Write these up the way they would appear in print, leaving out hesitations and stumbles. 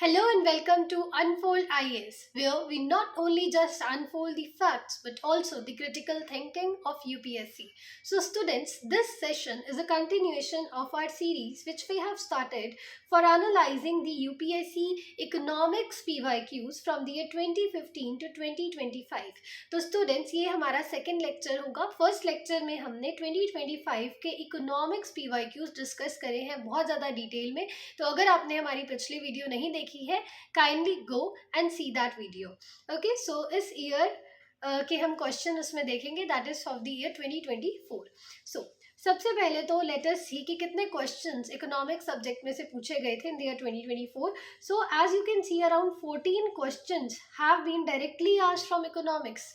Hello and welcome to Unfold IAS, where we not only just unfold the facts but also the critical thinking of UPSC. So, students, this session is a continuation of our series which we have started for analyzing the UPSC economics PYQs from the year 2015 to 2025. तो students ये हमारा second lecture होगा. First lecture में हमने 2025 के economics PYQs discuss करे हैं बहुत ज़्यादा डिटेल में. तो अगर आपने हमारी पिछली वीडियो नहीं देखी है, kindly go and see that video. Okay, so इस ईयर के हम क्वेश्चन उसमें देखेंगे, that is of the year 2024. So सबसे पहले तो लेट अस सी कि कितने क्वेश्चंस इकोनॉमिक्स सब्जेक्ट में से पूछे गए थे in the year 2024. So as you can see around 14 questions have been directly asked from economics,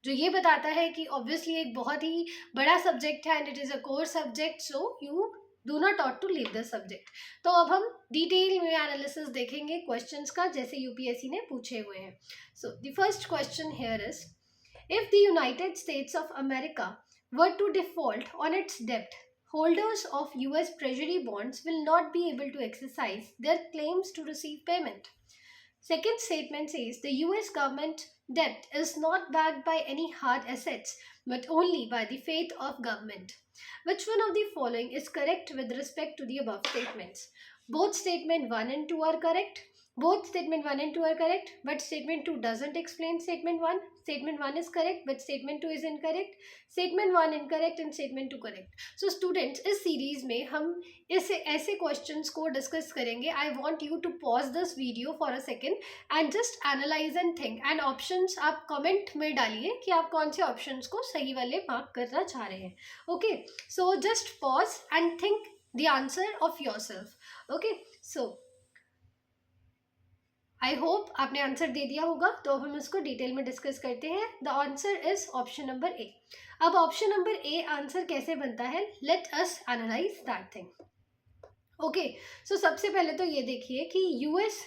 जो ये बताता है कि ऑब्वियसली एक बहुत ही बड़ा सब्जेक्ट है and it is a core subject, so you do not ought to leave the subject. तो अब हम डिटेल में एनालिसिस देखेंगे क्वेश्चंस का जैसे यूपीएससी ने पूछे हुए हैं. So the first question here is, if the United States of America were to default on its डेब्ट, holders of US Treasury bonds will not be able to exercise their claims to receive payment. Second statement says the US government debt is not backed by any hard assets but only by the faith of government. Which one of the following is correct with respect to the above statements? Both statement 1 and 2 are correct. Both statement 1 and 2 are correct, but statement 2 doesn't explain statement 1. Statement 1 is correct, but statement 2 is incorrect. Statement 1 incorrect and statement 2 correct. So students, इस series में हम ऐसे questions को discuss करेंगे. I want you to pause this video for a second and just analyse and think. And options आप comment में डालिए कि आप कौन से ऑप्शंस को सही वाले मार्क करना चाह रहे हैं. Okay, so just pause and think the answer of your self. Okay, so I hope आपने आंसर दे दिया होगा. तो अब हम इसको डिटेल में डिस्कस करते हैं. The answer is option number A. अब ऑप्शन नंबर ए आंसर कैसे बनता है, let us analyse that thing. Okay, so सबसे पहले तो ये देखिए कि यूएस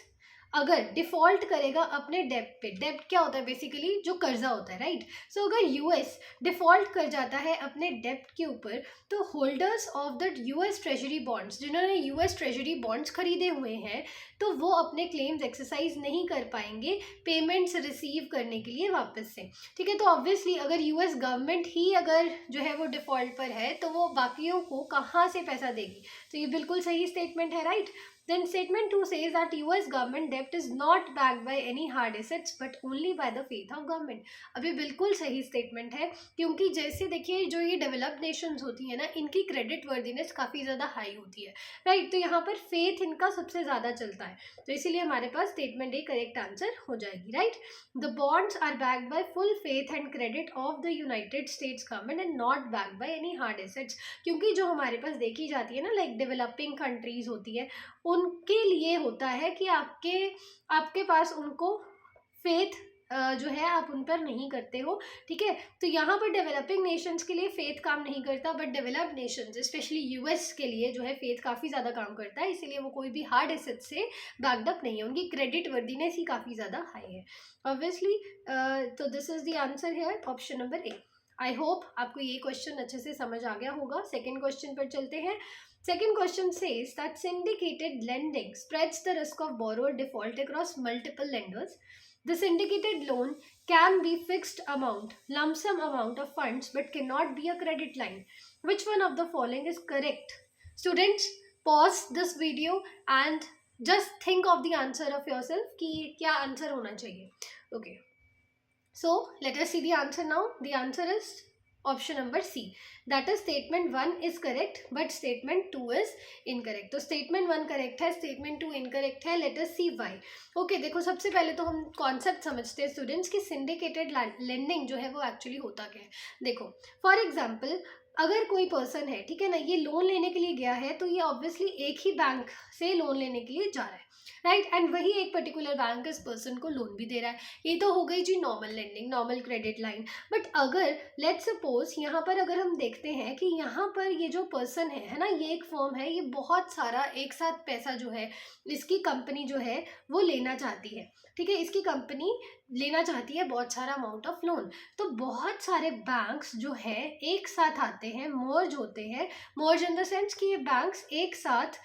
अगर डिफॉल्ट करेगा अपने डेब्ट पे, डेब्ट क्या होता है बेसिकली, जो कर्जा होता है, राइट. सो अगर यूएस डिफॉल्ट कर जाता है अपने डेब्ट के ऊपर, तो holders of the US treasury bonds, जिन्होंने यूएस ट्रेजरी बॉन्ड्स खरीदे हुए हैं, तो वो अपने क्लेम्स एक्सरसाइज नहीं कर पाएंगे पेमेंट्स रिसीव करने के लिए वापस से. ठीक है, तो ऑब्वियसली अगर यूएस गवर्नमेंट ही अगर जो है वो डिफॉल्ट पर है, तो वो बाकियों को कहाँ से पैसा देगी. तो ये बिल्कुल सही स्टेटमेंट है, right. Then statement 2 says that US government debt is not backed by any hard assets but only by the faith of government. अभी बिल्कुल सही स्टेटमेंट है, क्योंकि जैसे देखिए जो ये डेवलप्ड नेशंस होती है ना, इनकी क्रेडिट वर्दीनेस काफ़ी ज़्यादा हाई होती है, राइट. तो यहाँ पर फेथ इनका सबसे ज़्यादा चलता है, तो इसीलिए हमारे पास स्टेटमेंट ए करेक्ट आंसर हो जाएगी, right. The bonds are backed by full faith and credit of the United States government and not backed by any hard assets. क्योंकि जो हमारे पास देखी जाती है ना, लाइक डेवलपिंग कंट्रीज होती है, उनके लिए होता है कि आपके पास उनको फेथ जो है आप उन पर नहीं करते हो. ठीक है, तो यहाँ पर डेवलपिंग नेशंस के लिए फेथ काम नहीं करता, but developed Nations specially US के लिए जो है फेथ काफ़ी ज़्यादा काम करता है. इसीलिए वो कोई भी हार्ड एसेट से बैक्ड अप नहीं है, उनकी क्रेडिट वर्दीनेस ही काफ़ी ज़्यादा हाई है ऑब्वियसली. तो this is the answer here, option number A. I hope आपको ये क्वेश्चन अच्छे से समझ आ गया होगा. सेकेंड क्वेश्चन पर चलते हैं. Second question says that syndicated lending spreads the risk of borrower default across multiple lenders. The syndicated loan can be fixed amount, lump sum amount of funds, but cannot be a credit line. Which one of the following is correct? Students, pause this video and just think of the answer of yourself कि क्या answer होना चाहिए. Okay, so let us see the answer now. The answer is option number C, that is statement 1 is correct but statement 2 is incorrect. तो statement 1 correct है, statement 2 incorrect है. Let us see why. Okay, देखो सबसे पहले तो हम concept समझते हैं स्टूडेंट्स कि सिंडिकेटेड लेंडिंग जो है वो एक्चुअली होता क्या है. देखो फॉर एग्जाम्पल, अगर कोई पर्सन है, ठीक है ना, ये लोन लेने के लिए गया है, तो ये ऑब्वियसली एक ही बैंक से लोन लेने के लिए जा रहा है, राइट. एंड वही एक पर्टिकुलर बैंक इस पर्सन को लोन भी दे रहा है. ये तो हो गई जी normal lending, normal credit line. But अगर लेट्स सपोज यहाँ पर अगर हम देखते हैं कि यहाँ पर ये जो पर्सन है ना, ये एक फर्म है, ये बहुत सारा एक साथ पैसा जो है इसकी कंपनी जो है वो लेना चाहती है. ठीक है, इसकी कंपनी लेना चाहती है बहुत सारा अमाउंट ऑफ लोन. तो बहुत सारे बैंक्स जो है एक साथ आते हैं, मर्ज होते हैं. मर्ज इन द सेंस कि ये बैंक्स एक साथ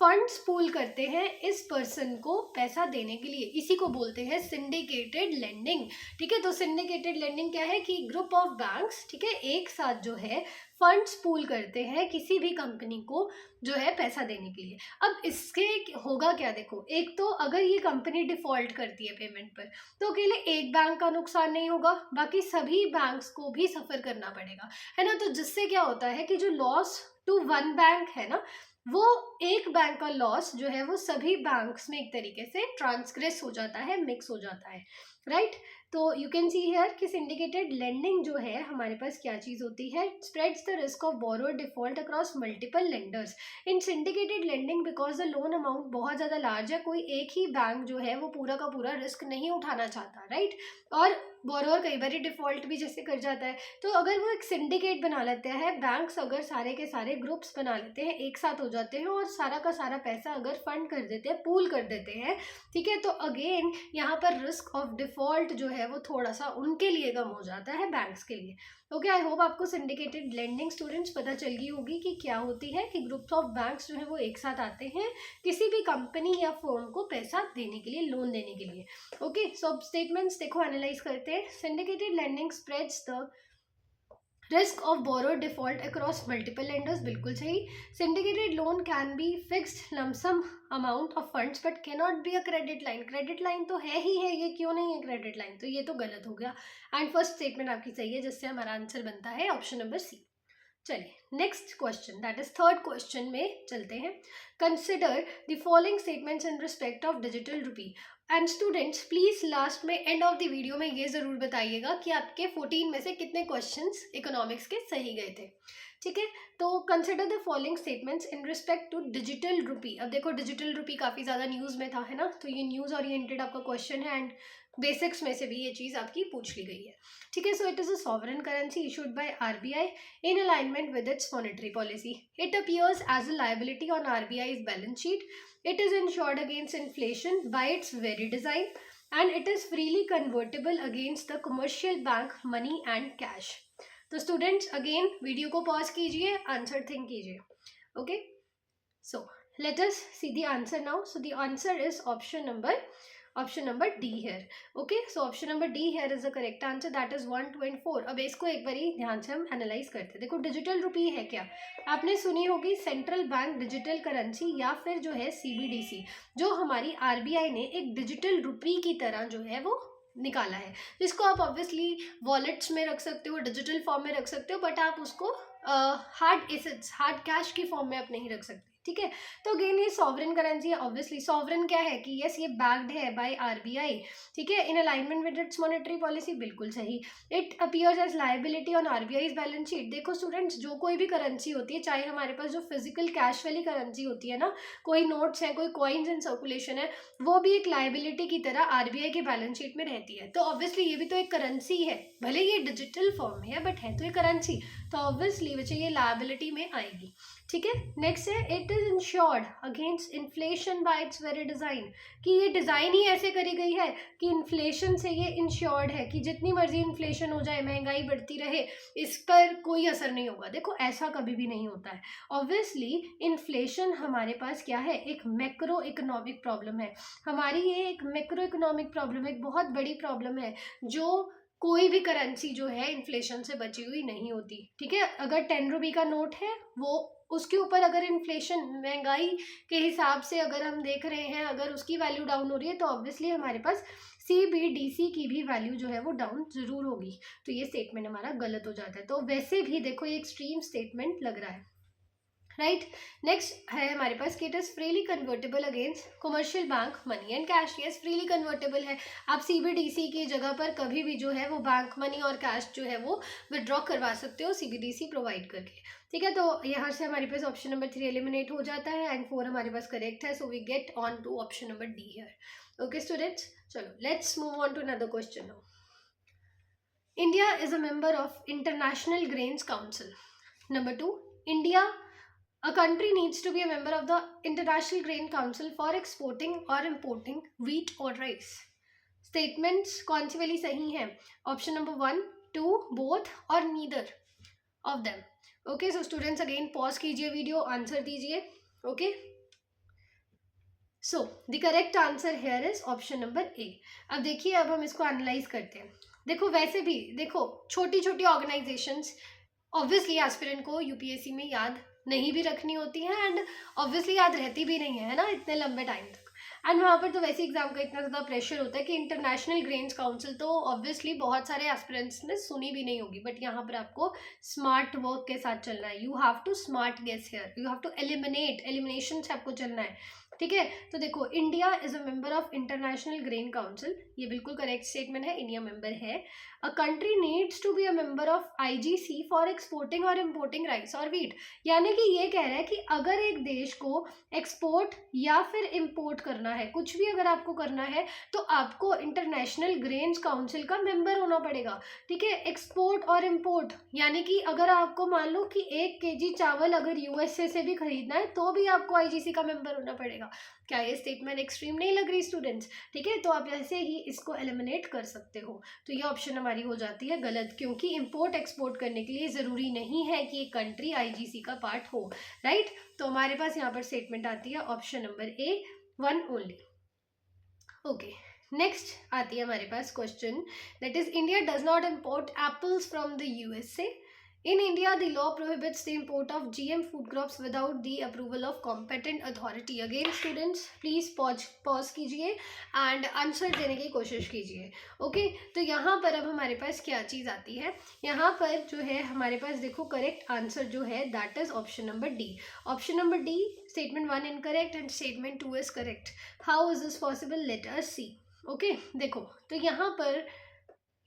फंड्स पूल करते हैं इस पर्सन को पैसा देने के लिए, इसी को बोलते हैं सिंडिकेटेड लेंडिंग। ठीक है, तो सिंडिकेटेड लेंडिंग क्या है कि ग्रुप ऑफ बैंक्स, ठीक है, एक साथ जो है फंड्स पूल करते हैं किसी भी कंपनी को जो है पैसा देने के लिए। अब इसके होगा क्या, देखो, एक तो अगर ये कंपनी डिफॉल्ट करती है पेमेंट पर, तो अकेले एक बैंक का नुकसान नहीं होगा, बाकी सभी बैंक्स को भी सफ़र करना पड़ेगा, है ना। तो जिससे क्या होता है कि जो लॉस टू वन बैंक है ना, वो एक बैंक का लॉस जो है वो सभी बैंक्स में एक तरीके से ट्रांसग्रेस हो जाता है, मिक्स हो जाता है, राइट। तो यू कैन सी हियर कि सिंडिकेटेड लेंडिंग जो है हमारे पास क्या चीज़ होती है, spreads the risk of borrower default across multiple lenders. In syndicated lending because the loan amount बहुत ज़्यादा लार्ज है, कोई एक ही बैंक जो है वो पूरा का पूरा रिस्क नहीं उठाना चाहता, राइट। और बोरोअर कई बार डिफॉल्ट भी जैसे कर जाता है, तो अगर वो एक सिंडिकेट बना लेते हैं, बैंक्स अगर सारे के सारे ग्रुप्स बना लेते हैं, एक साथ हो जाते हैं और सारा का सारा पैसा अगर फंड कर देते हैं, पूल कर देते हैं, ठीक है, तो अगेन यहाँ पर रिस्क ऑफ डिफॉल्ट जो है वो थोड़ा सा उनके लिए कम हो जाता है, बैंक्स के लिए। ओके, आई होप आपको सिंडिकेटेड लेंडिंग स्टूडेंट्स पता चल गई होगी कि क्या होती है, कि ग्रुप्स ऑफ बैंक्स जो है वो एक साथ आते हैं किसी भी कंपनी या फर्म को पैसा देने के लिए, लोन देने के लिए। ओके, सो अब स्टेटमेंट्स देखो, एनालाइज करते हैं। Syndicated lending spreads the risk of borrower default across multiple lenders, बिल्कुल सही। Syndicated loan can be fixed lump sum amount of funds but can not be a credit line. Credit line तो है ही है, ये क्यों नहीं है क्रेडिट लाइन, तो ये तो गलत हो गया। एंड फर्स्ट स्टेटमेंट आपकी सही है, जिससे हमारा आंसर बनता है ऑप्शन नंबर सी। चलिए next question, that is third question में चलते हैं। Consider the following statements in respect of digital rupee. And students please last में, एंड ऑफ द वीडियो में ये जरूर बताइएगा कि आपके 14 में से कितने क्वेश्चंस इकोनॉमिक्स के सही गए थे, ठीक है। तो consider the following statements in respect to digital rupee. अब देखो, डिजिटल रुपी काफ़ी ज़्यादा न्यूज़ में था, है ना, तो ये न्यूज़ ओरिएंटेड आपका क्वेश्चन है एंड बेसिक्स में से भी ये चीज़ आपकी पूछ ली गई है, ठीक है। So it is a sovereign currency issued by RBI in alignment with its monetary policy. It appears as a liability on RBI's balance sheet. It is insured against inflation by its very design, and it is freely convertible against the commercial bank money and cash. तो students again video को pause कीजिए, answer think कीजिए, okay. So let us see the answer now. So the answer is option number D here, okay. So option number D here is the correct answer, that is 1, 2 and 4। अब इसको एक बारी ध्यान से हम analyse करते हैं। देखो, डिजिटल रुपी है क्या, आपने सुनी होगी सेंट्रल बैंक डिजिटल करेंसी, या फिर जो है CBDC, जो हमारी RBI ने एक डिजिटल रुपी की तरह जो है वो निकाला है, जिसको आप ऑब्वियसली वॉलेट्स में रख सकते हो, डिजिटल फॉर्म में रख सकते हो, बट आप उसको हार्ड एसेट्स, हार्ड कैश की फॉर्म में आप नहीं रख सकते, ठीक है। तो अगेन ये सॉवरेन करेंसी है, ऑब्वियसली सॉवरेन क्या है कि यस ये बैक्ड है बाय RBI, ठीक है, in alignment with its monetary policy, बिल्कुल सही। It appears as liability on RBI's balance sheet. देखो स्टूडेंट्स, जो कोई भी करेंसी होती है, चाहे हमारे पास जो फिजिकल कैश वाली करेंसी होती है ना, कोई नोट्स है, कोई कॉइन्स इन सर्कुलेशन है, वो भी एक लायबिलिटी की तरह RBI के बैलेंस शीट में रहती है। तो ऑब्वियसली ये भी तो एक करेंसी है, भले ये डिजिटल फॉर्म है बट है तो ये करेंसी, तो ऑब्वियसली बच्चे ये लायबिलिटी में आएगी, ठीक है। नेक्स्ट है, it is insured against inflation bye it's very design, कि ये डिज़ाइन ही ऐसे करी गई है कि इन्फ्लेशन से ये इंश्योर्ड है, कि जितनी मर्जी इन्फ्लेशन हो जाए, महंगाई बढ़ती रहे, इस पर कोई असर नहीं होगा। देखो ऐसा कभी भी नहीं होता है। ऑब्वियसली इन्फ्लेशन हमारे पास क्या है, एक मैक्रो इकोनॉमिक प्रॉब्लम है हमारी, ये एक मैक्रो इकोनॉमिक प्रॉब्लम है, एक बहुत बड़ी प्रॉब्लम है, जो कोई भी करेंसी जो है इन्फ्लेशन से बची हुई नहीं होती, ठीक है। अगर 10 रुपये का नोट है, वो उसके ऊपर अगर इन्फ्लेशन, महंगाई के हिसाब से अगर हम देख रहे हैं, अगर उसकी वैल्यू डाउन हो रही है, तो ऑब्वियसली हमारे पास CBDC की भी वैल्यू जो है वो डाउन जरूर होगी, तो ये स्टेटमेंट हमारा गलत हो जाता है। तो वैसे भी देखो ये एक्सट्रीम स्टेटमेंट लग रहा है, राइट। नेक्स्ट है हमारे पास कि it is freely convertible against commercial bank money and cash. Yes, freely convertible है, आप CBDC की जगह पर कभी भी जो है वो बैंक मनी और कैश जो है वो विड्रॉ करवा सकते हो CBDC प्रोवाइड करके, ठीक है। तो यहाँ से हमारे पास ऑप्शन नंबर 3 एलिमिनेट हो जाता है एंड 4 हमारे पास करेक्ट है, so we get on to option number D here. Okay students, चलो let's move on to another question now. India is a member of international grains council. Number 2, India, a country needs to be a member of the International Grain Council for exporting or importing wheat or rice. Statements कौन सी वाली सही है? Option number 1, 2, both और neither of them. Okay, so students again pause कीजिए video, answer दीजिए, okay? So the correct answer here is option number A. अब देखिए, अब हम इसको एनालाइज करते हैं। देखो वैसे भी देखो, छोटी छोटी ऑर्गेनाइजेशंस ऑब्वियसली एस्पिरेंट को यूपीएससी में याद नहीं भी रखनी होती है, एंड ऑब्वियसली याद रहती भी नहीं है ना इतने लंबे टाइम तक। एंड वहाँ पर तो वैसे एग्जाम का इतना ज़्यादा प्रेशर होता है कि इंटरनेशनल ग्रेन्स काउंसिल तो ऑब्वियसली बहुत सारे एस्पिरेंट्स ने सुनी भी नहीं होगी, बट यहाँ पर आपको स्मार्ट वर्क के साथ चलना है। You have to smart guess here, you have to elimination से आपको चलना है, ठीक है। तो देखो, India is a member of International Grains Council, ये बिल्कुल करेक्ट स्टेटमेंट है, इंडिया मेंबर है। A country needs to be a member of IGC for exporting और इम्पोर्टिंग राइस और व्हीट, यानी कि ये कह रहा है कि अगर एक देश को एक्सपोर्ट या फिर इम्पोर्ट करना है, कुछ भी अगर आपको करना है, तो आपको इंटरनेशनल ग्रेन्स काउंसिल का मेंबर होना पड़ेगा, ठीक है। एक्सपोर्ट और इम्पोर्ट यानी कि अगर आपको मान लो कि 1 केजी चावल अगर यूएसए से भी खरीदना है तो भी आपको आईजीसी का मेंबर होना पड़ेगा। क्या ये स्टेटमेंट एक्सट्रीम नहीं लग रही स्टूडेंट्स? ठीक है, तो आप ऐसे ही इसको एलिमिनेट कर सकते हो। तो ये ऑप्शन हमारी हो जाती है गलत, क्योंकि इंपोर्ट एक्सपोर्ट करने के लिए ज़रूरी नहीं है कि एक कंट्री आईजीसी का पार्ट हो, राइट। तो हमारे पास यहाँ पर स्टेटमेंट आती है option number A, 1 only. Okay, next आती है हमारे पास question, that is India does not import apples from the USA. In India, the law prohibits the import of GM food crops without the approval of competent authority. Again, students, please pause कीजिए and answer देने की कोशिश कीजिए। Okay, तो यहाँ पर अब हमारे पास क्या चीज़ आती है, यहाँ पर जो है हमारे पास देखो करेक्ट आंसर जो है that is option number D. Option number D, statement 1 incorrect and statement 2 is correct. How is this possible, let us see. Okay, देखो तो यहाँ पर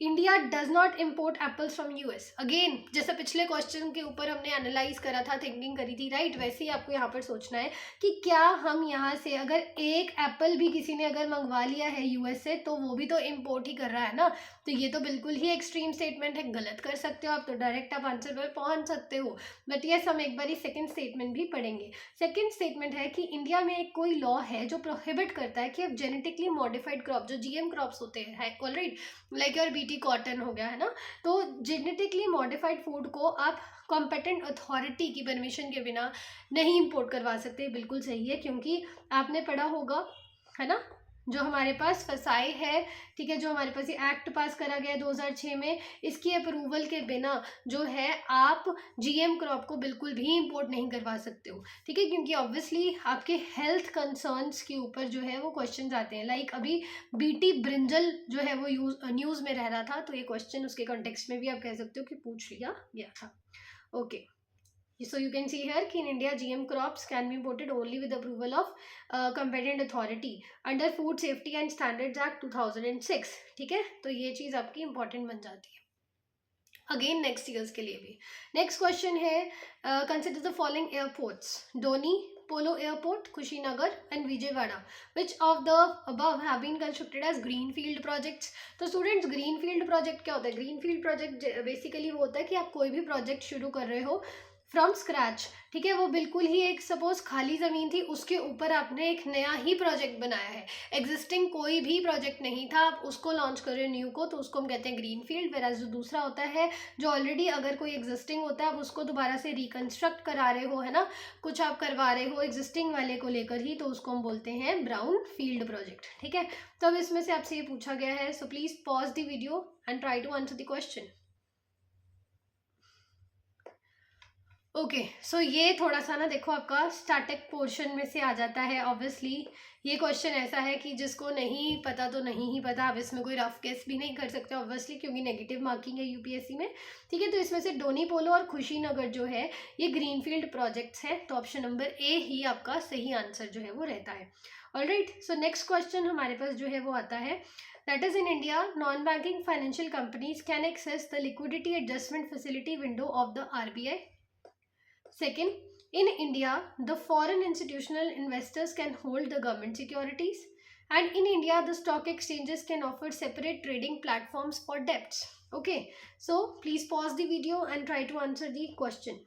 India does not import apples from US. Again, जैसे पिछले question के ऊपर हमने analyse करा था, थिंकिंग करी थी, राइट, वैसे ही आपको यहाँ पर सोचना है कि क्या हम यहाँ से अगर एक एप्पल भी किसी ने अगर मंगवा लिया है यूएस से तो वो भी तो इम्पोर्ट ही कर रहा है ना। तो ये तो बिल्कुल ही एक्सट्रीम स्टेटमेंट है, गलत कर सकते हो आप, तो डायरेक्ट आप आंसर पर पहुँच सकते हो। बट यस, हम एक बार सेकेंड स्टेटमेंट भी पढ़ेंगे। सेकेंड स्टेटमेंट है कि इंडिया में एक कोई लॉ है जो प्रोहिबिट करता है कि अब जेनेटिकली मॉडिफाइड क्रॉप, जो जीएम क्रॉप्स होते हैं alright, like your BT cotton हो गया है ना, तो जेनेटिकली मॉडिफाइड फूड को आप कॉम्पिटेंट अथॉरिटी की परमिशन के बिना नहीं इंपोर्ट करवा सकते। बिल्कुल सही है, क्योंकि आपने पढ़ा होगा है ना, जो हमारे पास फसाई है, ठीक है, जो हमारे पास ये एक्ट पास करा गया 2006 में, इसकी अप्रूवल के बिना जो है आप जीएम क्रॉप को बिल्कुल भी इंपोर्ट नहीं करवा सकते हो, ठीक है, क्योंकि ऑब्वियसली आपके हेल्थ कंसर्न्स के ऊपर जो है वो क्वेश्चन आते हैं। लाइक अभी बीटी ब्रिंजल जो है वो न्यूज़ में रह रहा था, तो ये क्वेश्चन उसके कॉन्टेक्स्ट में भी आप कह सकते हो कि पूछ लिया गया था। Okay, so you can see here कि in India GM crops can be imported only with approval of competent authority under Food Safety and Standards Act 2006, ठीक है, तो ये चीज़ आपकी इंपॉर्टेंट बन जाती है अगेन नेक्स्ट ईयर्स के लिए भी। नेक्स्ट क्वेश्चन है, consider the following airports, Donyi, Polo airport, Kushinagar and Vijayawada, which of the above have been constructed as greenfield projects. तो स्टूडेंट्स, ग्रीनफील्ड प्रोजेक्ट क्या होता है? ग्रीनफील्ड प्रोजेक्ट बेसिकली वो होता है कि आप कोई भी प्रोजेक्ट शुरू कर रहे हो फ्रॉम स्क्रैच, ठीक है, वो बिल्कुल ही एक सपोज खाली ज़मीन थी, उसके ऊपर आपने एक नया ही प्रोजेक्ट बनाया है, एग्जिस्टिंग कोई भी प्रोजेक्ट नहीं था, आप उसको लॉन्च कर रहे हो न्यू को, तो उसको हम कहते हैं ग्रीन फील्ड। वेराज जो दूसरा होता है जो ऑलरेडी अगर कोई एग्जिस्टिंग होता है आप उसको दोबारा से रिकन्स्ट्रक्ट करा रहे हो, है ना, कुछ आप करवा रहे हो एग्जिस्टिंग वाले को लेकर ही, तो उसको हम बोलते हैं ब्राउन फील्ड प्रोजेक्ट, ठीक है। तो अब इसमें से आपसे ये पूछा गया है, so please pause the video and try to answer the question. Okay, so ये थोड़ा सा ना देखो आपका स्टैटिक पोर्शन में से आ जाता है। ऑब्वियसली ये क्वेश्चन ऐसा है कि जिसको नहीं पता तो नहीं ही पता, आप इसमें कोई रफ गेस भी नहीं कर सकते ऑब्वियसली, क्योंकि नेगेटिव मार्किंग है यूपीएससी में, ठीक है। तो इसमें से डोनी, पोलो और खुशीनगर जो है ये ग्रीनफील्ड प्रोजेक्ट्स हैं, तो ऑप्शन नंबर ए ही आपका सही आंसर जो है वो रहता है। ऑलराइट, सो नेक्स्ट क्वेश्चन हमारे पास जो है वो आता है, that is in India non banking financial companies can access the liquidity adjustment facility window of the RBI. Second, in India, the foreign institutional investors can hold the government securities. And in India, the stock exchanges can offer separate trading platforms for debts. Okay, so please pause the video and try to answer the question.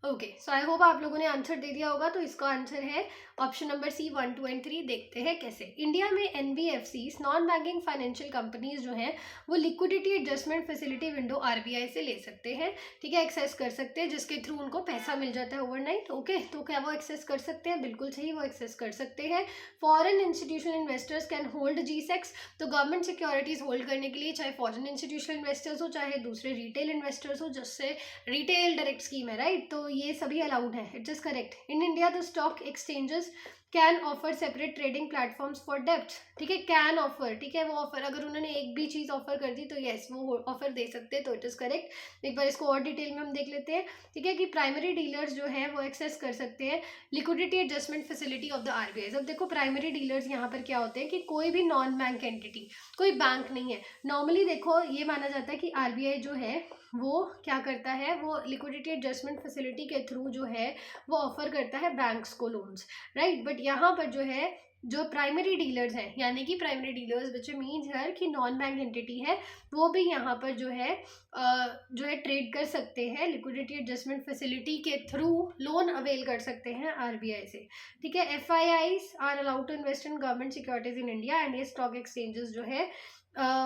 Okay, so I hope आप लोगों ने answer दे दिया होगा। तो इसका answer है option number C 1, 2 and 3 देखते हैं कैसे। इंडिया में NBFCs non banking financial companies जो हैं वो liquidity adjustment facility window RBI से ले सकते हैं, ठीक है, एक्सेस कर सकते हैं, जिसके थ्रू उनको पैसा मिल जाता है ओवरनाइट। ओके, तो क्या वो एक्सेस कर सकते हैं? बिल्कुल सही, वो एक्सेस कर सकते हैं। Foreign institutional investors can hold GSECs, तो गवर्नमेंट सिक्योरिटीज होल्ड करने के लिए चाहे फॉरेन इंस्टीट्यूशनल इन्वेस्टर्स हो चाहे दूसरे रिटेल इन्वेस्टर्स हो, जिससे रिटेल डायरेक्ट स्कीम है, राइट, तो ये सभी अलाउड है। It is correct. In India the stock exchanges can offer separate trading platforms for डेप्ट, ठीक है, कैन ऑफर, ठीक है, वो ऑफर, अगर उन्होंने एक भी चीज़ ऑफर कर दी तो यस वो ऑफर दे सकते हैं, तो इट इज़ करेक्ट। एक बार इसको और डिटेल में हम देख लेते हैं, ठीक है, कि प्राइमरी डीलर्स जो हैं वो एक्सेस कर सकते हैं liquidity adjustment facility of the RBI। अब देखो प्राइमरी डीलर्स यहाँ पर क्या होते हैं कि कोई भी नॉन बैंक एंटिटी, कोई बैंक नहीं है, नॉर्मली देखो ये माना जाता है कि RBI जो है वो क्या करता है, वो लिक्विडिटी एडजस्टमेंट फैसिलिटी के थ्रू जो है वो ऑफर करता है बैंक्स को लोन्स, राइट, बट यहाँ पर जो है जो प्राइमरी डीलर्स हैं, यानी कि प्राइमरी डीलर्स विच मीन्स हर कि नॉन बैंक एंटिटी है, वो भी यहाँ पर जो है ट्रेड कर सकते हैं लिक्विडिटी एडजस्टमेंट फैसिलिटी के थ्रू, लोन अवेल कर सकते हैं RBI से, ठीक है। FIIs are allowed to invest in government securities in India, and ये स्टॉक एक्सचेंजेस जो है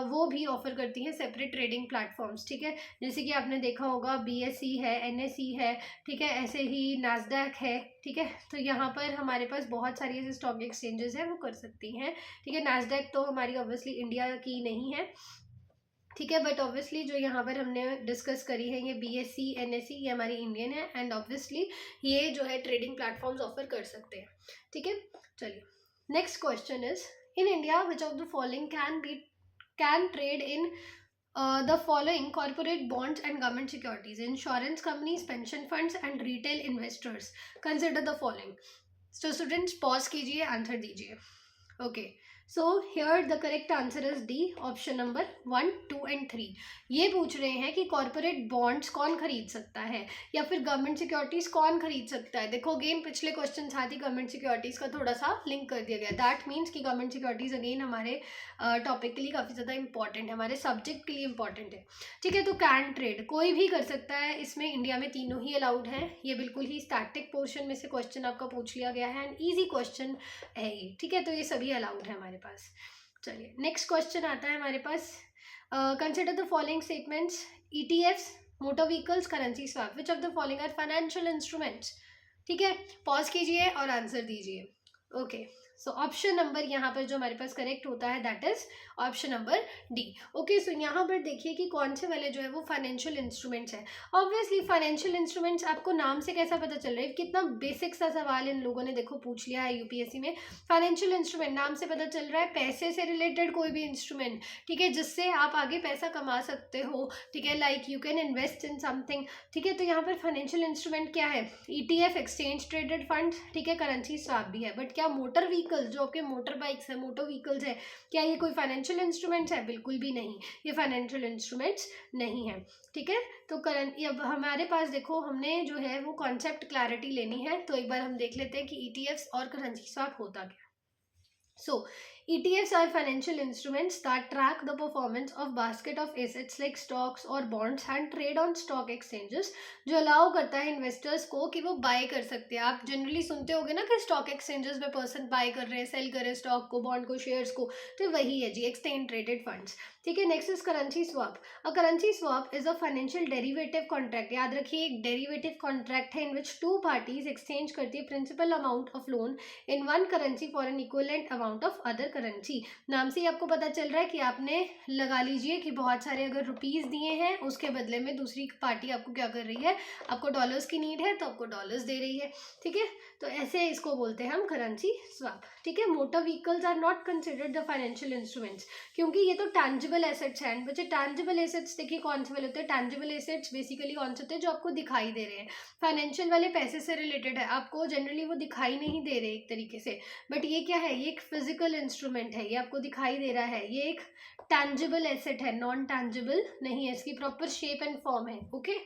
वो भी ऑफर करती हैं सेपरेट ट्रेडिंग प्लेटफॉर्म्स, ठीक है, जैसे कि आपने देखा होगा BSE है, NSE है, ठीक है, ऐसे ही NASDAQ है, ठीक है, तो यहाँ पर हमारे पास बहुत सारी ऐसे स्टॉक एक्सचेंजेस हैं वो कर सकती हैं, ठीक है। NASDAQ तो हमारी ऑब्वियसली इंडिया की नहीं है, ठीक है, बट ऑब्वियसली जो यहाँ पर हमने डिस्कस करी है ये BSE NSE ये हमारी इंडियन है, एंड ऑब्वियसली ये जो है ट्रेडिंग प्लेटफॉर्म्स ऑफर कर सकते हैं, ठीक है। चलिए next question is, in India which of the following can trade in the following corporate bonds and government securities: insurance companies, pension funds and retail investors. Consider the following. So students pause कीजिए, answer दीजिए। Okay, so here the correct answer is D, option number 1, 2 and 3। ये पूछ रहे हैं कि corporate bonds कौन खरीद सकता है या फिर गवर्नमेंट सिक्योरिटीज कौन खरीद सकता है। देखो अगेन पिछले क्वेश्चन साथ ही गवर्नमेंट सिक्योरिटीज का थोड़ा सा लिंक कर दिया गया, दैट मीन्स कि गवर्नमेंट सिक्योरिटीज अगेन हमारे टॉपिक के लिए काफ़ी ज़्यादा इंपॉर्टेंट है, हमारे सब्जेक्ट के लिए इंपॉर्टेंट है, ठीक है। तो कैन ट्रेड कोई भी कर सकता है, इसमें इंडिया में तीनों ही अलाउड हैं, ये बिल्कुल ही स्टैटिक पोर्शन में से क्वेश्चन आपका पूछ लिया गया है, एंड ईजी क्वेश्चन है ये, ठीक है, तो ये सभी अलाउड है हमारे पास। चलिए नेक्स्ट क्वेश्चन आता है हमारे पास, consider the following statements: ETFs, motor vehicles, currency swap, which of the following are financial instruments, ठीक है, पॉज कीजिए और आंसर दीजिए। ओके, सो ऑप्शन नंबर यहाँ पर जो हमारे पास करेक्ट होता है that is option number D। Okay, so यहाँ पर देखिए कि कौन से वाले जो है वो फाइनेंशियल इंस्ट्रूमेंट्स हैं। ऑब्वियसली फाइनेंशियल इंस्ट्रूमेंट्स आपको नाम से कैसा पता चल रहा है, कितना बेसिक सा सवाल इन लोगों ने देखो पूछ लिया है UPSC में। फाइनेंशियल इंस्ट्रूमेंट नाम से पता चल रहा है पैसे से रिलेटेड कोई भी इंस्ट्रूमेंट, ठीक है, जिससे आप आगे पैसा कमा सकते हो, ठीक है, like you can invest in something, ठीक है। तो यहाँ पर फाइनेंशियल इंस्ट्रूमेंट क्या है? ETF, एक्सचेंज ट्रेडेड फंड, ठीक है, करेंसी स्वैप भी है, बट क्या मोटर व्हीकल जो आपके मोटर बाइक्स है, मोटर व्हीकल्स है, क्या ये कोई फाइनेंशियल इंस्ट्रूमेंट्स है? बिल्कुल भी नहीं, ये फाइनेंशियल इंस्ट्रूमेंट्स नहीं है, ठीक है। तो करंट अब हमारे पास देखो हमने जो है वो कॉन्सेप्ट क्लैरिटी लेनी है, तो एक बार हम देख लेते हैं कि ETFs और करेंसी स्वैप होता क्या। So, ETFs are financial instruments that track the performance of basket of assets like stocks or bonds and trade on stock exchanges, जो अलाउ करता है इन्वेस्टर्स को कि वो बाय कर सकते हैं। आप जनरली सुनते होगे ना कि स्टॉक एक्सचेंजेस में पर्सन बाय कर रहे हैं, सेल कर रहे हैं स्टॉक को, बॉन्ड को, शेयर्स को, तो वही है जी एक्सचेंज ट्रेडेड फंड्स, ठीक है। Next is currency swap. A currency swap is a financial derivative contract, याद रखिए एक डेरिवेटिव कॉन्ट्रैक्ट है in which two parties exchange करती है principal amount of loan in one currency for an equivalent amount of other currency. नाम से ही आपको पता चल रहा है कि आपने लगा लीजिए कि बहुत सारे अगर रुपीस दिए हैं उसके बदले में दूसरी पार्टी आपको क्या कर रही है, आपको डॉलर्स की नीड है तो आपको डॉलर्स दे रही है, ठीक है। तो ऐसे इसको बोलते हैं हम करेंसी स्वैप, ठीक है। Motor vehicles are not considered the financial instruments, क्योंकि ये तो टैंजिबल एसेट्स हैं। बच्चे टैंजिबल एसेट्स देखिए कौन से वाले होते हैं, टैंजिबल एसेट्स बेसिकली कौन से होते हैं, जो आपको दिखाई दे रहे हैं। फाइनेंशियल वाले पैसे से रिलेटेड है, आपको जनरली वो दिखाई नहीं दे रहे एक तरीके से, बट ये क्या है, ये एक फिजिकल इंस्ट्रूमेंट है, ये आपको दिखाई दे रहा है, ये एक टैंजिबल एसेट है, नॉन टैंजिबल नहीं है, इसकी प्रॉपर शेप एंड फॉर्म है, ओके।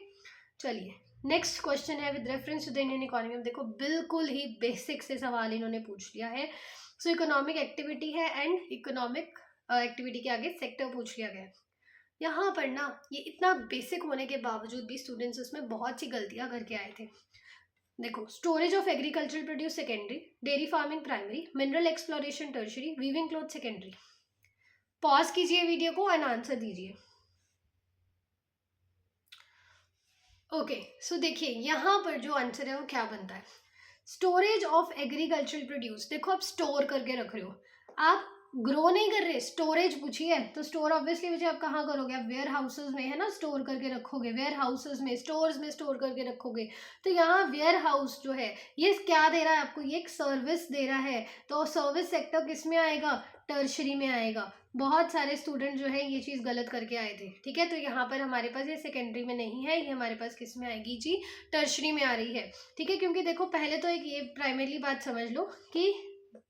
चलिए नेक्स्ट क्वेश्चन है with reference to the Indian economy. देखो बिल्कुल ही बेसिक से सवाल इन्होंने पूछ लिया है। सो इकोनॉमिक एक्टिविटी है एंड इकोनॉमिक एक्टिविटी के आगे सेक्टर पूछ लिया गया है। यहाँ पर ना ये इतना बेसिक होने के बावजूद भी स्टूडेंट्स उसमें बहुत सी गलतियाँ करके आए थे। देखो, storage of agricultural produce secondary, dairy farming primary, mineral exploration tertiary, weaving cloth secondary. Pause कीजिए वीडियो को एंड आंसर दीजिए। ओके, सो देखिए यहाँ पर जो आंसर है वो क्या बनता है, स्टोरेज ऑफ एग्रीकल्चरल प्रोड्यूस। देखो, आप स्टोर करके रख रहे हो, आप ग्रो नहीं कर रहे, स्टोरेज पूछी है तो स्टोर ऑब्वियसली मुझे आप कहाँ करोगे, आप वेयर हाउसेज में, है ना, स्टोर करके रखोगे, वेयर हाउसेज में, स्टोर्स में स्टोर करके रखोगे। तो यहाँ वेयर हाउस जो है ये क्या दे रहा है आपको, ये एक सर्विस दे रहा है, तो सर्विस सेक्टर किस में आएगा, टर्शरी में आएगा। बहुत सारे स्टूडेंट जो है ये चीज़ गलत करके आए थे, ठीक है, तो यहाँ पर हमारे पास ये सेकेंडरी में नहीं है, ये हमारे पास किस में आएगी जी, टर्शरी में आ रही है, ठीक है। क्योंकि देखो, पहले तो एक ये प्राइमरी बात समझ लो कि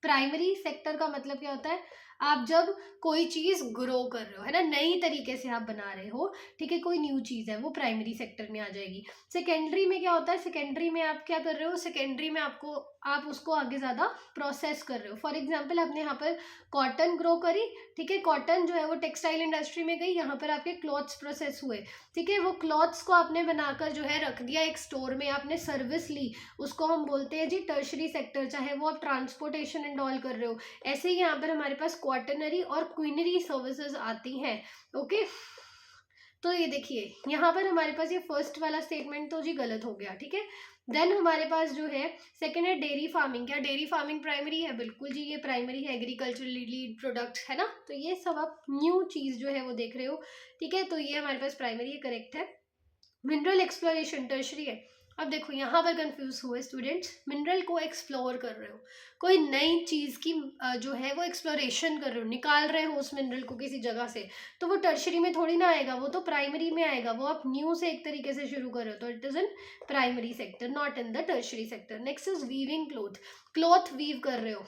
प्राइमरी सेक्टर का मतलब क्या होता है, आप जब कोई चीज ग्रो कर रहे हो, है ना, नई तरीके से आप बना रहे हो, ठीक है, कोई न्यू चीज है, वो प्राइमरी सेक्टर में आ जाएगी। सेकेंडरी में क्या होता है, सेकेंडरी में आप क्या कर रहे हो, सेकेंडरी में आप उसको आगे ज्यादा प्रोसेस कर रहे हो। फॉर एग्जाम्पल, आपने यहाँ पर कॉटन ग्रो करी, ठीक है, कॉटन जो है वो टेक्सटाइल इंडस्ट्री में गई, यहाँ पर आपके क्लॉथ्स प्रोसेस हुए, ठीक है, वो क्लॉथ्स को आपने बनाकर जो है रख दिया एक स्टोर में, आपने सर्विस ली, उसको हम बोलते हैं जी टर्शरी सेक्टर, चाहे वो आप ट्रांसपोर्टेशन एंड ऑल कर रहे हो। ऐसे ही यहाँ पर हमारे पास क्वाटनरी और क्विनरी सर्विसेज आती हैं, ओके। तो ये देखिए यहाँ पर हमारे पास ये फर्स्ट वाला स्टेटमेंट तो जी गलत हो गया, ठीक है। देन हमारे पास जो है सेकेंड है डेयरी फार्मिंग। क्या डेयरी फार्मिंग प्राइमरी है, बिल्कुल जी ये प्राइमरी है, एग्रीकल्चरली प्रोडक्ट, है ना, तो ये सब आप न्यू चीज जो है वो देख रहे हो, ठीक है, तो ये हमारे पास प्राइमरी है, करेक्ट है। मिनरल एक्सप्लोरेशन टर्शरी है। अब देखो यहाँ पर कंफ्यूज हुए स्टूडेंट्स, मिनरल को एक्सप्लोर कर रहे हो, कोई नई चीज की जो है वो एक्सप्लोरेशन कर रहे हो, निकाल रहे हो उस मिनरल को किसी जगह से, तो वो टर्शरी में थोड़ी ना आएगा, वो तो प्राइमरी में आएगा, वो आप न्यू से एक तरीके से शुरू कर रहे हो, तो it is in primary sector, not in the tertiary sector. Next is weaving cloth, cloth weave कर रहे हो,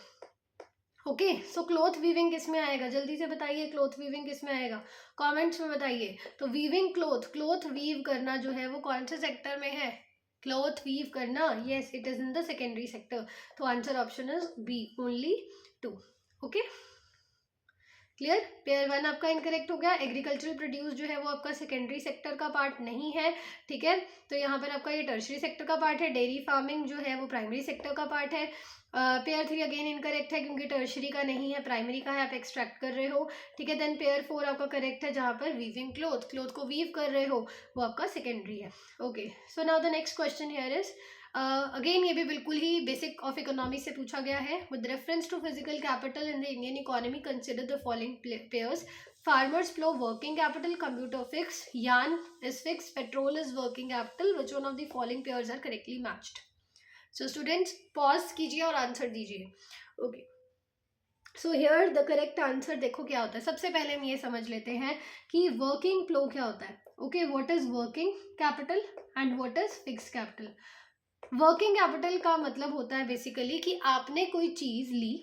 ओके, सो क्लॉथ वीविंग किस में आएगा, जल्दी से बताइए, क्लॉथ वीविंग किस में आएगा, कमेंट्स में बताइए। तो वीविंग क्लॉथ, क्लॉथ वीव करना जो है वो कौन से सेक्टर में है, क्लॉथ वीव करना, yes it is in the secondary sector, तो answer option is B, only 2, okay, clear. Pair 1 आपका इनकरेक्ट हो गया, एग्रीकल्चरल प्रोड्यूस जो है वो आपका सेकेंडरी सेक्टर का पार्ट नहीं है, ठीक है, तो यहाँ पर आपका ये टर्शरी सेक्टर का पार्ट है, डेयरी फार्मिंग जो है वो प्राइमरी सेक्टर का पार्ट है। पेयर 3 अगेन इनकरेक्ट है क्योंकि टर्शरी का नहीं है, प्राइमरी का है, आप एक्सट्रैक्ट कर रहे हो, ठीक है। देन पेयर 4 आपका करेक्ट है, जहाँ पर वीविंग क्लॉथ, क्लॉथ को वीव कर रहे हो, वो आपका सेकेंडरी है, okay. So now the next question here is again ये भी बिल्कुल ही बेसिक ऑफ इकोनॉमी से पूछा गया है, with reference to physical capital in the Indian economy consider the following pairs, farmers plow working capital, computer fixed, yarn is fixed, petrol is working capital, which one of the following pairs are correctly matched? So students pause कीजिए और answer दीजिए, okay. So here the correct answer देखो क्या होता है, सबसे पहले हम ये समझ लेते हैं कि वर्किंग प्लो क्या होता है, okay, what is working capital and what is fixed capital. Working capital का मतलब होता है बेसिकली कि आपने कोई चीज ली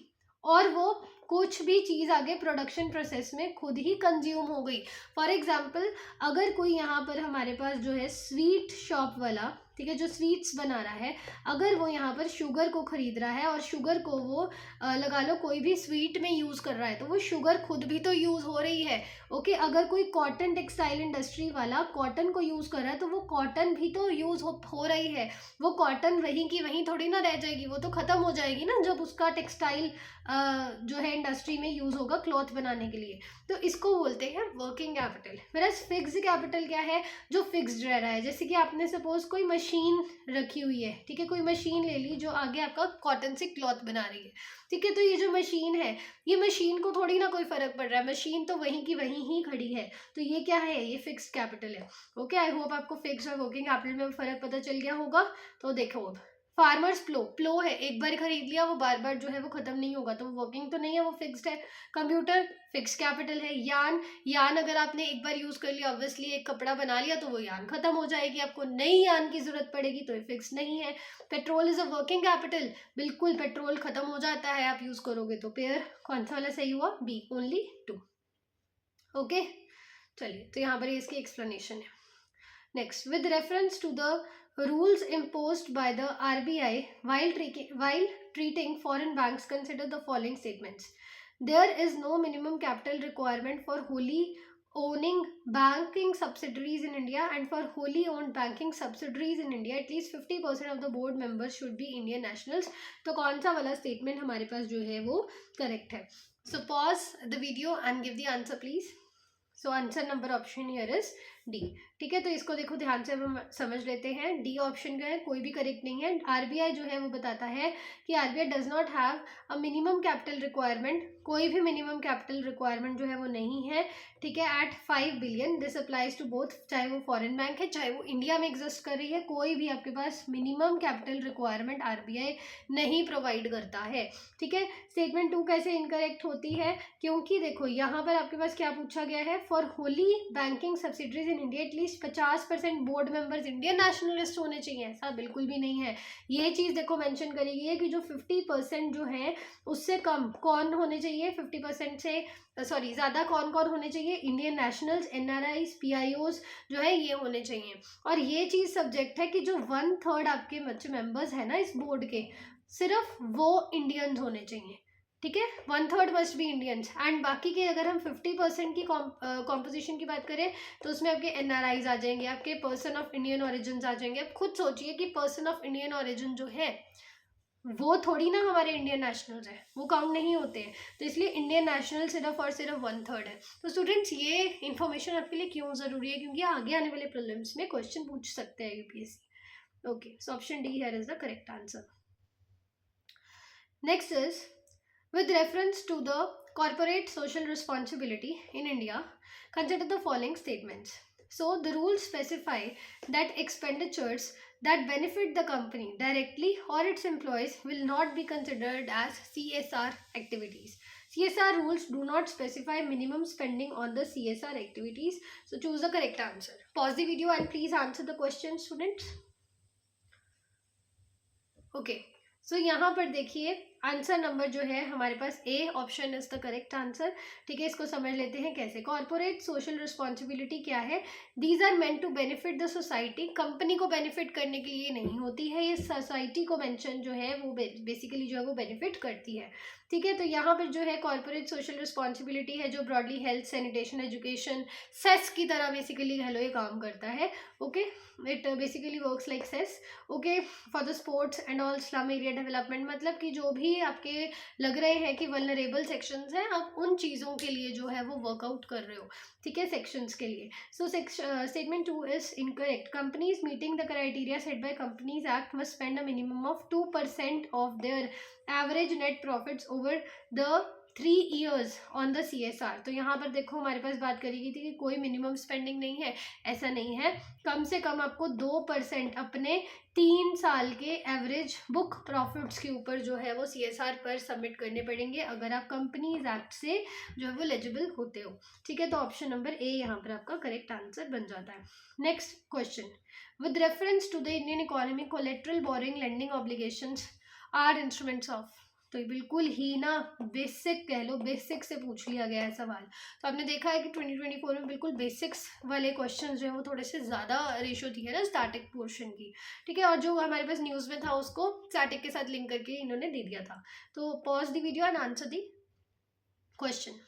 और वो कुछ भी चीज़ आगे प्रोडक्शन प्रोसेस में खुद ही कंज्यूम हो गई। फॉर एग्जाम्पल, अगर कोई यहाँ पर हमारे पास जो है स्वीट शॉप वाला, ठीक है, जो स्वीट्स बना रहा है, अगर वो यहाँ पर शुगर को खरीद रहा है और शुगर को वो लगा लो कोई भी स्वीट में यूज़ कर रहा है, तो वो शुगर खुद भी तो यूज़ हो रही है, ओके। अगर कोई कॉटन टेक्सटाइल इंडस्ट्री वाला कॉटन को यूज़ कर रहा है तो वो कॉटन भी तो यूज़ हो रही है, वो कॉटन वहीं की वहीं थोड़ी ना रह जाएगी, वो तो ख़त्म हो जाएगी ना जब उसका टेक्सटाइल जो है इंडस्ट्री में यूज़ होगा क्लॉथ बनाने के लिए, तो इसको बोलते हैं वर्किंग कैपिटल। मेरा फिक्स्ड कैपिटल क्या है, जो फिक्स्ड रह रहा है, जैसे कि आपने सपोज कोई मशीन रखी हुई है, ठीक है, कोई मशीन ले ली जो आगे आपका कॉटन से क्लॉथ बना रही है, ठीक है, तो ये जो मशीन है, ये मशीन को थोड़ी ना कोई फर्क पड़ रहा है, मशीन तो वहीं की वहीं ही खड़ी है, तो ये क्या है, ये फिक्स्ड कैपिटल है, ओके। आई होप आपको फिक्स्ड और वर्किंग कैपिटल में फर्क पता चल गया होगा। तो देखो, फार्मर्स प्लो है, एक बार खरीद लिया वो बार बार जो है वो खत्म नहीं होगा, तो वर्किंग तो नहीं है, वो फिक्स्ड है। कंप्यूटर फिक्स्ड कैपिटल है। यान अगर आपने एक बार यूज कर लिया, ऑब्वियसली एक कपड़ा बना लिया, तो वो यान खत्म हो जाएगी, आपको नई यान की जरूरत पड़ेगी, तो ये फिक्स नहीं है। Petrol is a working capital, बिल्कुल पेट्रोल खत्म हो जाता है आप यूज करोगे, तो पेयर कौन सा वाला सही हुआ, बी, ओनली 2, ओके। चलिए, तो यहाँ पर इसकी एक्सप्लेनेशन है। Next, with reference to the rules imposed by the RBI while treating foreign banks, consider the following statements. There is no minimum capital requirement for wholly owning banking subsidiaries in India, and for wholly owned banking subsidiaries in India at least 50% of the board members should be Indian nationals. तो कौन सा वाला statement हमारे पास जो है वो correct है? So pause the video and give the answer please. So answer number option here is D. ठीक है, तो इसको देखो ध्यान से हम समझ लेते हैं. डी ऑप्शन का है, कोई भी करेक्ट नहीं है. आरबीआई जो है वो बताता है कि RBI does not have a minimum capital requirement. कोई भी मिनिमम कैपिटल रिक्वायरमेंट जो है वो नहीं है. ठीक है, एट 5 बिलियन. दिस अप्लाइज टू बोथ, चाहे वो फॉरेन बैंक है चाहे वो इंडिया में एग्जिस्ट कर रही है. कोई भी आपके पास मिनिमम कैपिटल रिक्वायरमेंट आरबीआई नहीं प्रोवाइड करता है. ठीक है, स्टेटमेंट 2 कैसे इनकरेक्ट होती है? क्योंकि देखो यहाँ पर आपके पास क्या पूछा गया है, for Holi banking subsidiaries in India at least 50% board members Indian nationalist होने चाहिए. ऐसा बिल्कुल भी नहीं है. ये चीज़ देखो मेंशन करी गई है कि जो 50% जो है उससे कम कौन होने चाहिए, 50% से सॉरी ज़्यादा कौन कौन होने चाहिए, इंडियन नेशनल्स, एनआरआईज, पीआईओज जो है ये होने चाहिए. और ये चीज़ सब्जेक्ट है कि जो 1/3 आपके मेंबर्स है ना इस बोर्ड के, सिर्फ वो इंडियंस होने चाहिए. ठीक है, 1/3 मस्ट बी इंडियंस. एंड बाकी के अगर हम 50% की कॉम्पोजिशन की बात करें तो उसमें आपके एनआरआईज आ जाएंगे, आपके पर्सन ऑफ इंडियन ओरिजिन आ जाएंगे. अब खुद सोचिए कि पर्सन ऑफ इंडियन ओरिजिन जो है वो थोड़ी ना हमारे इंडियन नेशनल्स हैं, वो काउंट नहीं होते हैं. तो इसलिए इंडियन नेशनल सिर्फ और सिर्फ 1/3 है. तो स्टूडेंट्स ये इन्फॉर्मेशन आपके लिए क्यों ज़रूरी है? क्योंकि आगे आने वाले प्रीलिम्स में क्वेश्चन पूछ सकते हैं UPSC. Okay, so option D here is the correct answer. Next is with reference to the corporate social responsibility in India, consider the following statements. So the rules specify that expenditures that benefit the company directly or its employees will not be considered as CSR activities. CSR rules do not specify minimum spending on the CSR activities. So choose the correct answer. Pause the video and please answer the question, students. Okay. So यहाँ पर देखिए answer number जो है हमारे पास A option is the correct answer. ठीक है, इसको समझ लेते हैं कैसे. कॉर्पोरेट सोशल रिस्पॉन्सिबिलिटी क्या है? These are meant to benefit the society. Company को बेनिफिट करने के लिए नहीं होती है, ये सोसाइटी को मेंशन जो है वो बेसिकली जो है वो बेनिफिट करती है. ठीक है, तो यहाँ पर जो है कॉर्पोरेट सोशल रिस्पॉन्सिबिलिटी है जो broadly health, sanitation, education, cess की तरह बेसिकली हेलो ये काम करता है. Okay, it basically works like cess. Okay, for the sports and all slum area development, मतलब कि जो भी आपके लग रहे हैं कि वल्नरेबल सेक्शंस हैं, आप उन चीज़ों के लिए जो है वो वर्कआउट कर रहे हो. ठीक है, सेक्शंस के लिए. So statement 2 is incorrect. Companies meeting the criteria set by companies act must spend a minimum of 2% of their average net profits over the 3 years on the CSR. तो यहाँ पर देखो हमारे पास बात करी गई थी कि कोई मिनिमम स्पेंडिंग नहीं है. ऐसा नहीं है, कम से कम आपको 2% अपने 3 साल के एवरेज बुक प्रॉफिट्स के ऊपर जो है वो CSR पर सबमिट करने पड़ेंगे अगर आप कंपनीज एक्ट से जो है वो एलिजिबल होते हो. ठीक है, तो ऑप्शन नंबर ए यहाँ पर आपका करेक्ट आंसर बन जाता है. Next question, with reference to the Indian economy collateral borrowing lending obligations are instruments of. तो बिल्कुल ही ना बेसिक कह लो, बेसिक से पूछ लिया गया है सवाल. तो आपने देखा है कि 2024 में बिल्कुल बेसिक्स वाले क्वेश्चन जो है वो थोड़े से ज़्यादा रेशो थी है ना स्टैटिक पोर्शन की. ठीक है, और जो हमारे पास न्यूज़ में था उसको स्टैटिक के साथ लिंक करके इन्होंने दे दिया था. तो pause the video and answer the question.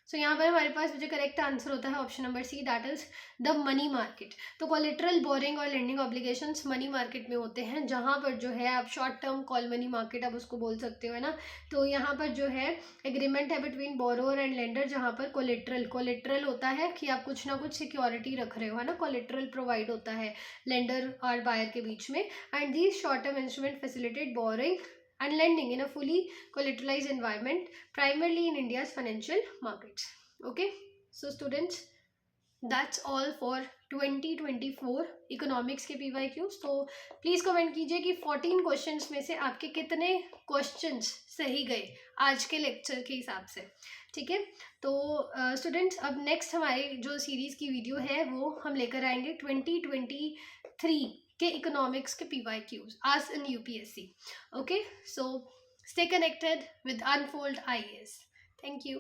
So यहाँ पर हमारे पास जो करेक्ट आंसर होता है option number C, that is the money market. तो कोलेटरल बोरिंग और लेंडिंग ऑब्लिगेशंस मनी मार्केट में होते हैं, जहाँ पर जो है आप short term call money market आप उसको बोल सकते हो है ना. तो यहाँ पर जो है एग्रीमेंट है बिटवीन बोरोअर एंड लेंडर, जहाँ पर कोलेटरल होता है कि आप कुछ ना कुछ सिक्योरिटी रख रहे हो है ना. कोलेटरल प्रोवाइड होता है लेंडर और बायर के बीच में. And these short term instrument facilitate boring and lending in a fully collateralized environment, primarily in India's financial markets. Okay, so students, that's all for 2024 economics के PYQs. तो please comment कीजिए कि 14 questions में से आपके कितने क्वेश्चंस सही गए आज के लेक्चर के हिसाब से. ठीक है, तो स्टूडेंट्स अब नेक्स्ट हमारी जो सीरीज़ की वीडियो है वो हम लेकर आएंगे 2023 के इकोनॉमिक्स के PYQs आज इन UPSC. Okay, so stay connected with unfold IAS. Thank you.